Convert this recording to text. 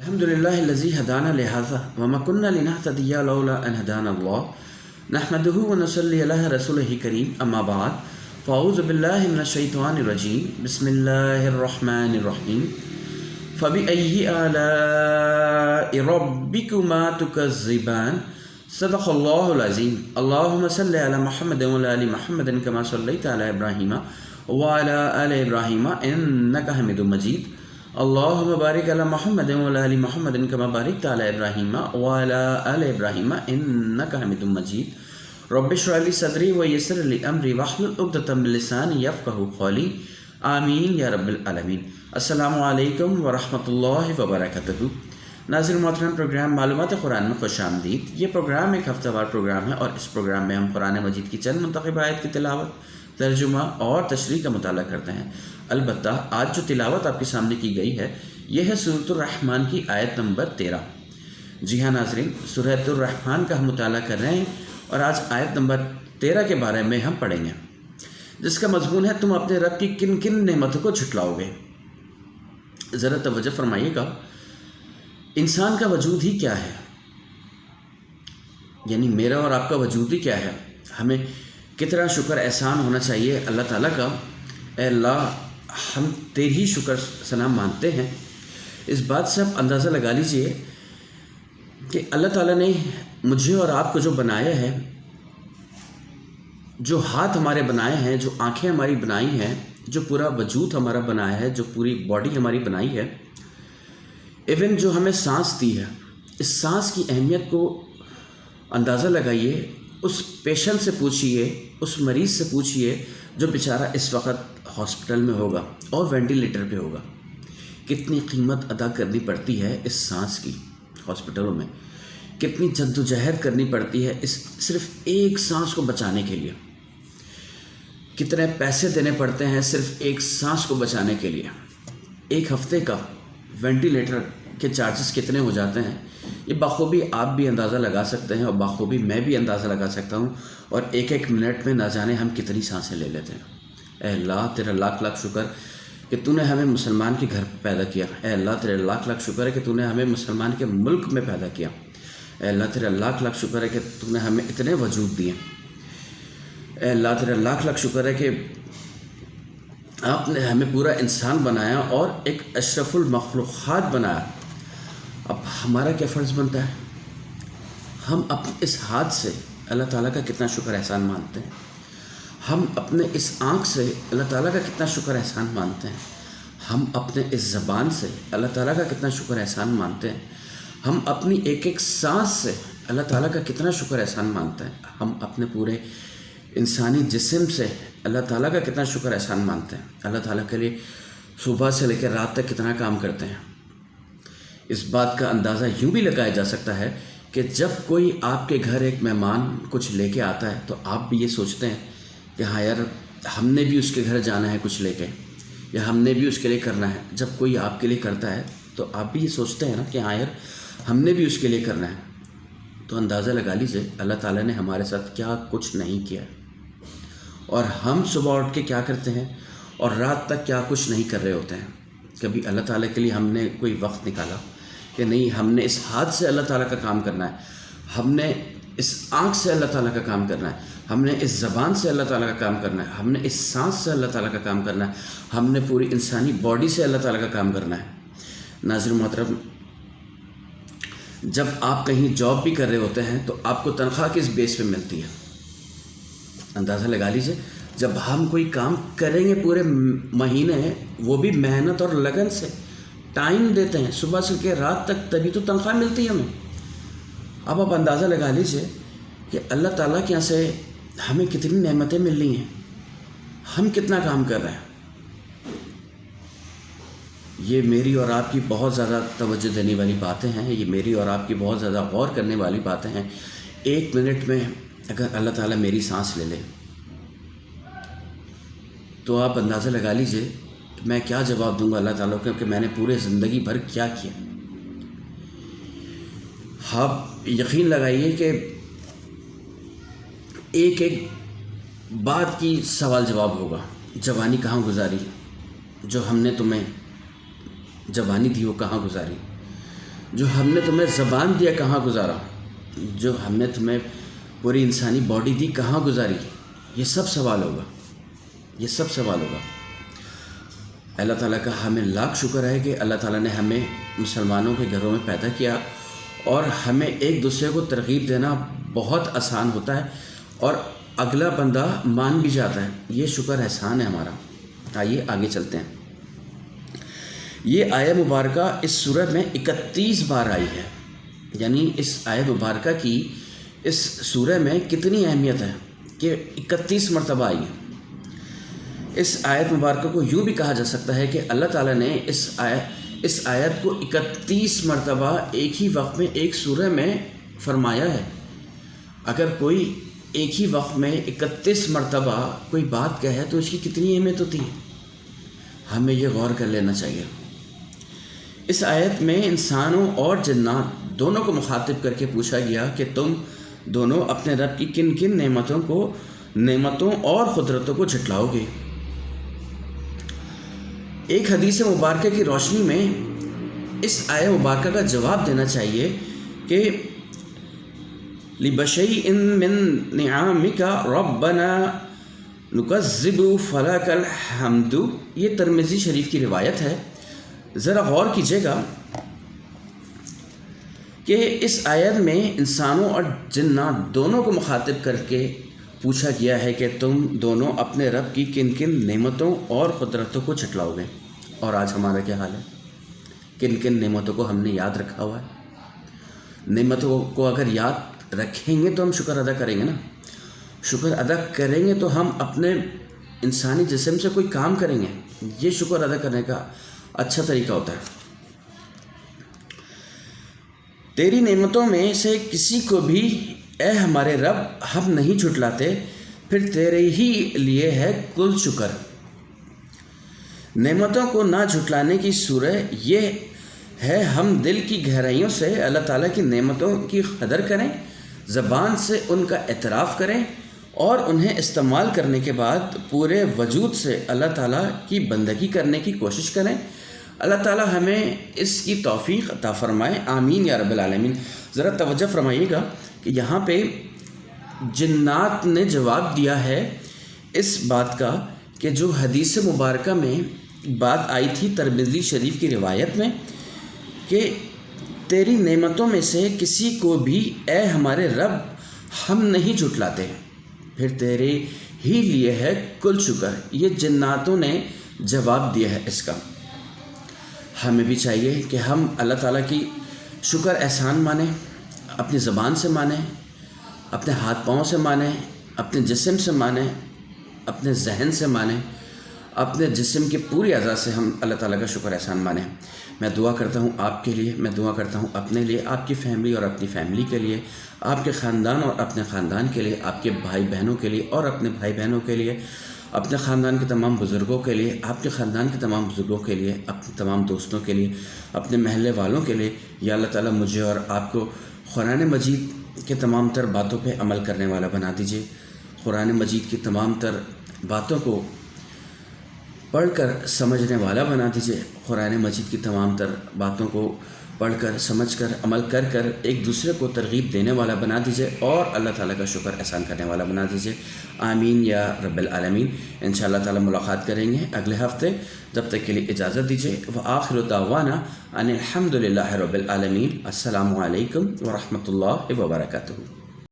अल्हम्दुलिल्लाहिल्लज़ी हदाना लिहाज़ा वमा कुन्ना लिनहतदिया लौला अन हदाना अल्लाह नहमदुहु व नुसल्ली अला रसूलिही करीम अम्मा बाद फ़अऊज़ु बिल्लाहि मिनश शैतानिर रजीम बिस्मिल्लाहिर रहमानिर रहीम फ़बिअय्यि आलाइ रब्बिकुमा तुकज़्ज़िबान सदक़ल्लाहुल अज़ीम अल्लाहुम्मा सल्लि अला मुहम्मदिन व अला आलि मुहम्मदिन कमा सल्लैता अला इब्राहीम व अला आलि इब्राहीम इन्नका हमीदुम मजीद अल्लाहुम्मा बारिक अला मुहम्मदिन व अला आलि मुहम्मदिन कमा बारकता अला इब्राहीम व अला आलि इब्राहीम इन्नका हमीदुम मजीद रब्बि इश्रह लिी सदरी व यस्सिर ली अमरी वहलुल उक़दतम मिन लिसानी यफ़क़हू क़ौली आमीन या रब्बिल आलमीन। अस्सलामु अलैकुम व रहमतुल्लाहि व बरकातुहू। नाज़रीन मोहतरम, प्रोग्राम मालूमात कुरान में खुशामदीद। ये प्रोग्राम एक हफ्तावार प्रोग्राम है और इस प्रोग्राम में हम कुरान मजीद की चंद मुंतखब आयत की तिलावत, तर्जुमा और तशरीह का मुताला करते हैं। अलबत्ता आज जो तिलावत आपके सामने की गई है यह है सूरतुर रहमान की आयत नंबर 13। जी हाँ नाज़रीन, सूरतुर रहमान का हम मुताला कर रहे हैं और आज आयत नंबर 13 के बारे में हम पढ़ेंगे, जिसका मजमून है तुम अपने रब की किन किन नेमतों को झुटलाओगे। ज़रा तवज्जो फरमाइएगा, इंसान का वजूद ही क्या है, यानी मेरा और आपका वजूद ही क्या है। हमें कितना शुक्र एहसान होना चाहिए अल्लाह ताला का। ऐ अल्लाह, हम तेरी ही शुक्र सना मानते हैं। इस बात से आप अंदाज़ा लगा लीजिए कि अल्लाह ताला ने मुझे और आपको जो बनाया है, जो हाथ हमारे बनाए हैं, जो आँखें हमारी बनाई हैं, जो पूरा वजूद हमारा बनाया है, जो पूरी बॉडी हमारी बनाई है, इवन जो हमें सांस दी है, इस सांस की अहमियत को अंदाज़ा लगाइए। उस पेशेंट से पूछिए, उस मरीज़ से पूछिए जो बेचारा इस वक्त हॉस्पिटल में होगा और वेंटिलेटर पे होगा। कितनी कीमत अदा करनी पड़ती है इस सांस की हॉस्पिटलों में, कितनी जद्दोजहद करनी पड़ती है इस सिर्फ एक सांस को बचाने के लिए, कितने पैसे देने पड़ते हैं सिर्फ एक सांस को बचाने के लिए। एक हफ्ते का वेंटिलेटर के चार्जेस कितने हो जाते हैं, ये बखूबी आप भी अंदाज़ा लगा सकते हैं और बखूबी मैं भी अंदाज़ा लगा सकता हूँ। और एक एक मिनट में ना जाने हम कितनी सांसें ले लेते हैं। ऐ अल्लाह, तेरा लाख लाख शुक्र कि तूने हमें मुसलमान के घर पैदा किया। ऐ अल्लाह, तेरा लाख लाख शुक्र है कि तूने हमें मुसलमान के मुल्क में पैदा किया। ऐ अल्लाह, तेरा लाख लाख शुक्र है कि तूने हमें इतने वजूद दिए। ऐ अल्लाह, तेरा लाख लाख शुक्र है कि आपने हमें पूरा इंसान बनाया और एक अशरफुल मखलूक़ात बनाया। अब हमारा क्या फ़र्ज़ बनता है, हम अपने इस हाथ से अल्लाह ताला का कितना शुक्र एहसान मानते हैं, हम अपने इस आँख से अल्लाह ताला का कितना शुक्र एहसान मानते हैं, हम अपने इस ज़बान से अल्लाह ताला का कितना शुक्र एहसान मानते हैं, हम अपनी एक एक सांस से अल्लाह ताला का कितना शुक्र एहसान मानते हैं, हम अपने पूरे इंसानी जिस्म से अल्लाह ताला का कितना शुक्र एहसान मानते हैं। अल्लाह ताला के लिए सुबह से लेकर रात तक कितना काम करते हैं। इस बात का अंदाज़ा यूँ भी लगाया जा सकता है कि जब कोई आपके घर एक मेहमान कुछ लेके आता है तो आप भी ये सोचते हैं कि हाँ यार, हमने भी उसके घर जाना है कुछ लेके, या हमने भी उसके लिए करना है। जब कोई आपके लिए करता है तो आप भी ये सोचते हैं ना कि हाँ यार, हमने भी उसके लिए करना है। तो अंदाज़ा लगा लीजिए अल्लाह ताला ने हमारे साथ क्या कुछ नहीं किया, और हम सुबह उठ के क्या करते हैं और रात तक क्या कुछ नहीं कर रहे होते हैं। कभी अल्लाह ताला के लिए हमने कोई वक्त निकाला कि नहीं, हमने इस हाथ से अल्लाह ताला का काम करना है, हमने इस आँख से अल्लाह ताला का काम करना है, हमने इस ज़बान से अल्लाह ताला का काम करना है, हमने इस सांस से अल्लाह ताला का काम करना है, हमने पूरी इंसानी बॉडी से अल्लाह ताला का काम करना है। नाज़रीन मोहतरम, जब आप कहीं जॉब भी कर रहे होते हैं तो आपको तनख्वाह किस बेस पे मिलती है, अंदाज़ा लगा लीजिए। जब हम कोई काम करेंगे पूरे महीने, वो भी मेहनत और लगन से टाइम देते हैं सुबह से लेकर रात तक, तभी तो तनख्वाह मिलती है हमें। अब आप अंदाज़ा लगा लीजिए कि अल्लाह ताला के यहाँ से हमें कितनी नेमतें मिल रही हैं, हम कितना काम कर रहे हैं। ये मेरी और आपकी बहुत ज़्यादा तवज्जो देने वाली बातें हैं, ये मेरी और आपकी बहुत ज़्यादा गौर करने वाली बातें हैं। एक मिनट में अगर अल्लाह ताला मेरी सांस ले ले तो आप अंदाज़ा लगा लीजिए कि मैं क्या जवाब दूंगा अल्लाह ताला को, क्योंकि मैंने पूरे ज़िंदगी भर क्या किया। आप यकीन लगाइए कि एक एक बात की सवाल जवाब होगा। जवानी कहाँ गुजारी, जो हमने तुम्हें जवानी थी वो कहाँ गुजारी, جو ہم نے تمہیں زبان دیا کہاں گزارا، جو ہم نے تمہیں پوری انسانی باڈی دی کہاں گزاری، یہ سب سوال ہوگا، یہ سب سوال ہوگا۔ اللہ تعالیٰ کا ہمیں لاکھ شکر ہے کہ اللہ تعالیٰ نے ہمیں مسلمانوں کے گھروں میں پیدا کیا، اور ہمیں ایک دوسرے کو ترغیب دینا بہت آسان ہوتا ہے اور اگلا بندہ مان بھی جاتا ہے۔ یہ شکر احسان ہے ہمارا۔ آئیے آگے چلتے ہیں۔ یہ آیہ مبارکہ اس سورہ میں 31 بار آئی ہے، یعنی اس آیہ مبارکہ کی اس سورہ میں کتنی اہمیت ہے کہ 31 مرتبہ آئی ہے۔ اس آیت مبارکہ کو یوں بھی کہا جا سکتا ہے کہ اللہ تعالیٰ نے اس آیت کو 31 مرتبہ ایک ہی وقت میں ایک سورہ میں فرمایا ہے۔ اگر کوئی ایک ہی وقت میں 31 مرتبہ کوئی بات کہے تو اس کی کتنی اہمیت ہوتی ہے، ہمیں یہ غور کر لینا چاہیے۔ اس آیت میں انسانوں اور جنات دونوں کو مخاطب کر کے پوچھا گیا کہ تم دونوں اپنے رب کی کن کن نعمتوں اور قدرتوں کو جھٹلاؤ گے۔ ایک حدیث مبارکہ کی روشنی میں اس آیہ مبارکہ کا جواب دینا چاہیے کہ لِبَشَيْءٍ مِّن نِعَامِكَ رَبَّنَا نُكَذِّبُ فَلَكَ الْحَمْدُ، یہ ترمذی شریف کی روایت ہے۔ ذرا غور کیجیے گا کہ اس آیت میں انسانوں اور جنات دونوں کو مخاطب کر کے پوچھا گیا ہے کہ تم دونوں اپنے رب کی کن کن نعمتوں اور قدرتوں کو جھٹلاؤ گے۔ اور آج ہمارا کیا حال ہے؟ کن کن نعمتوں کو ہم نے یاد رکھا ہوا ہے؟ نعمتوں کو اگر یاد رکھیں گے تو ہم شکر ادا کریں گے نا۔ شکر ادا کریں گے تو ہم اپنے انسانی جسم سے کوئی کام کریں گے۔ یہ شکر ادا کرنے کا اچھا طریقہ ہوتا ہے۔ تیری نعمتوں میں سے کسی کو بھی اے ہمارے رب ہم نہیں جھٹلاتے، پھر تیرے ہی لیے ہے کل شکر۔ نعمتوں کو نہ جھٹلانے کی صورت یہ ہے ہم دل کی گہرائیوں سے اللہ تعالیٰ کی نعمتوں کی قدر کریں، زبان سے ان کا اعتراف کریں اور انہیں استعمال کرنے کے بعد پورے وجود سے اللہ تعالیٰ کی بندگی کرنے کی کوشش کریں۔ اللہ تعالیٰ ہمیں اس کی توفیق عطا فرمائے، آمین یا رب العالمین۔ ذرا توجہ فرمائیے گا کہ یہاں پہ جنات نے جواب دیا ہے اس بات کا کہ جو حدیث مبارکہ میں بات آئی تھی ترمذی شریف کی روایت میں کہ تیری نعمتوں میں سے کسی کو بھی اے ہمارے رب ہم نہیں جھٹلاتے، پھر تیرے ہی لیے ہے کل شکر۔ یہ جناتوں نے جواب دیا ہے اس کا۔ ہمیں بھی چاہیے کہ ہم اللہ تعالیٰ کی شکر احسان مانیں، اپنی زبان سے مانیں، اپنے ہاتھ پاؤں سے مانیں، اپنے جسم سے مانیں، اپنے ذہن سے مانیں، اپنے جسم کے پوری اعضاء سے ہم اللہ تعالیٰ کا شکر احسان مانیں۔ میں دعا کرتا ہوں آپ کے لیے، میں دعا کرتا ہوں اپنے لیے، آپ کی فیملی اور اپنی فیملی کے لیے، آپ کے خاندان اور اپنے خاندان کے لیے، آپ کے بھائی بہنوں کے لیے اور اپنے بھائی بہنوں کے لیے، اپنے خاندان کے تمام بزرگوں کے لیے، آپ کے خاندان کے تمام بزرگوں کے لیے، اپنے تمام دوستوں کے لیے، اپنے محلے والوں کے لیے۔ یا اللہ تعالیٰ مجھے اور آپ کو قرآن مجید کے تمام تر باتوں پہ عمل کرنے والا بنا دیجیے، قرآن مجید کی تمام تر باتوں کو پڑھ کر سمجھنے والا بنا دیجیے، قرآن مجید کی تمام تر باتوں کو پڑھ کر سمجھ کر عمل کر ایک دوسرے کو ترغیب دینے والا بنا دیجیے اور اللہ تعالیٰ کا شکر احسان کرنے والا بنا دیجیے، آمین یا رب العالمین۔ انشاءاللہ تعالیٰ ملاقات کریں گے اگلے ہفتے، جب تک کے لیے اجازت دیجیے۔ وآخر دعوانا ان الحمد للہ رب العالمین۔ السلام علیکم ورحمۃ اللہ وبرکاتہ۔